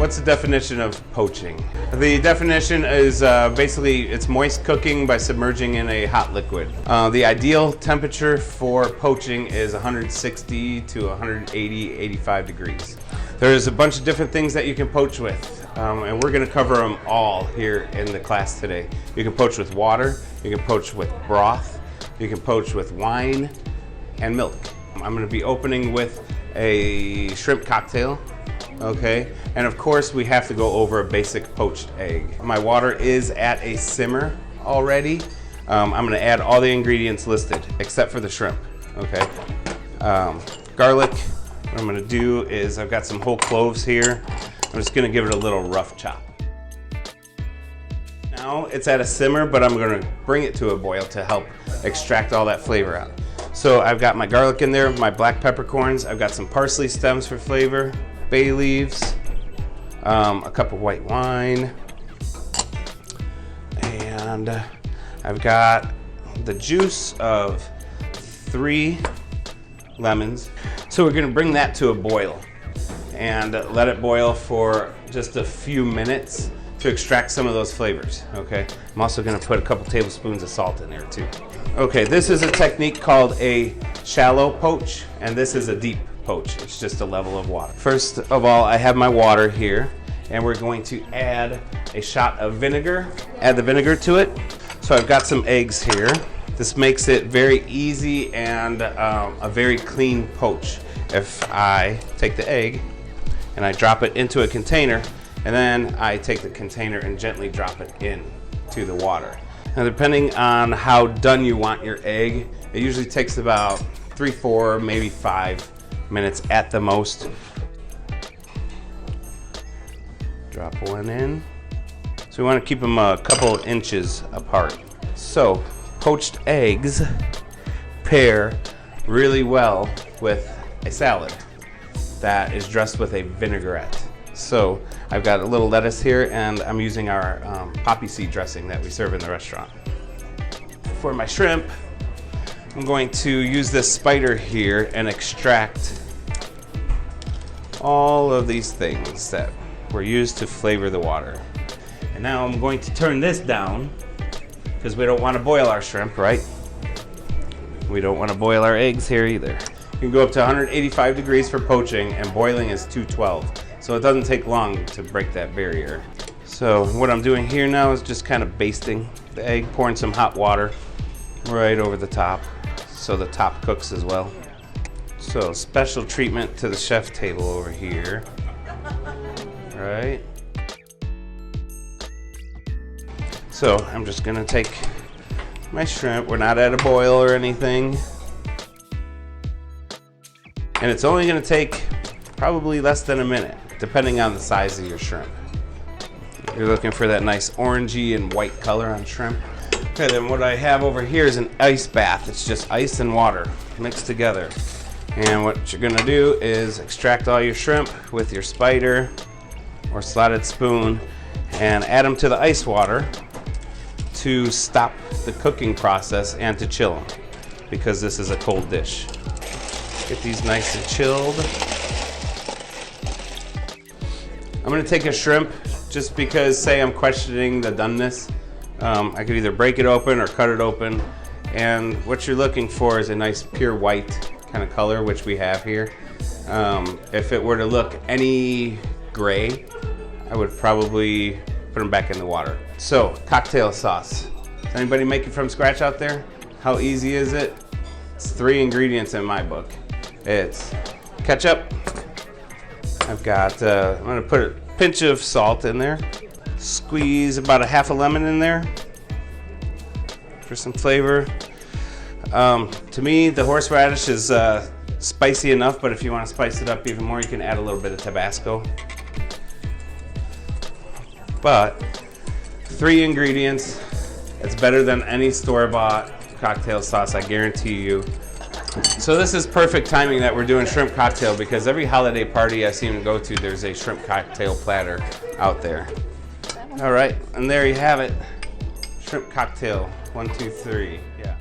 What's the definition of poaching? The definition is basically it's moist cooking by submerging in a hot liquid. The ideal temperature for poaching is 160 to 180, 85 degrees. There's a bunch of different things that you can poach with, and we're going to cover them all here in the class today. You can poach with water, you can poach with broth, you can poach with wine and milk. I'm going to be opening with a shrimp cocktail. Okay, and of course we have to go over a basic poached egg. My water is at a simmer already. I'm going to add all the ingredients listed except for the shrimp. Okay, garlic. What I'm going to do is I've got some whole cloves here. I'm just going to give it a little rough chop. Now it's at a simmer, but I'm going to bring it to a boil to help extract all that flavor out. So I've got my garlic in there, my black peppercorns. I've got some parsley stems for flavor. Bay leaves, a cup of white wine, and I've got the juice of 3 lemons. So we're going to bring that to a boil and let it boil for just a few minutes to extract some of those flavors. Okay, I'm also going to put a couple tablespoons of salt in there too. Okay, this is a technique called a shallow poach, and this is a deep poach. It's just a level of water. First of all, I have my water here, and we're going to add a shot of vinegar. Add the vinegar to it. So I've got some eggs here. This makes it very easy and a very clean poach. If I take the egg and I drop it into a container, and then I take the container and gently drop it in to the water. Now, depending on how done you want your egg, it usually takes about 3, 4, maybe 5 minutes at the most. Drop one in. So we want to keep them a couple of inches apart. So poached eggs pair really well with a salad that is dressed with a vinaigrette. So I've got a little lettuce here, and I'm using our poppy seed dressing that we serve in the restaurant. For my shrimp, I'm going to use this spider here and extract all of these things that were used to flavor the water. And now I'm going to turn this down because we don't want to boil our shrimp, right? We don't want to boil our eggs here either. You can go up to 185 degrees for poaching, and boiling is 212. So it doesn't take long to break that barrier. So what I'm doing here now is just kind of basting the egg, pouring some hot water right over the top so the top cooks as well. So special treatment to the chef table over here. Right. So I'm just gonna take my shrimp. We're not at a boil or anything. And it's only gonna take probably less than a minute, depending on the size of your shrimp. You're looking for that nice orangey and white color on shrimp. Okay, then what I have over here is an ice bath. It's just ice and water mixed together. And what you're gonna do is extract all your shrimp with your spider or slotted spoon and add them to the ice water to stop the cooking process and to chill them, because this is a cold dish. Get these nice and chilled. I'm gonna take a shrimp just because, say I'm questioning the doneness. I could either break it open or cut it open. And what you're looking for is a nice pure white kind of color, which we have here. If it were to look any gray, I would probably put them back in the water. So, cocktail sauce. Does anybody make it from scratch out there? How easy is it? It's 3 ingredients in my book. It's ketchup. I've got, I'm gonna put a pinch of salt in there. Squeeze about a half a lemon in there for some flavor. To me, the horseradish is spicy enough, but if you want to spice it up even more, you can add a little bit of Tabasco. But 3 ingredients, it's better than any store-bought cocktail sauce, I guarantee you. So this is perfect timing that we're doing shrimp cocktail, because every holiday party I seem to go to, there's a shrimp cocktail platter out there. All right, and there you have it. Shrimp cocktail, 1, 2, 3, yeah.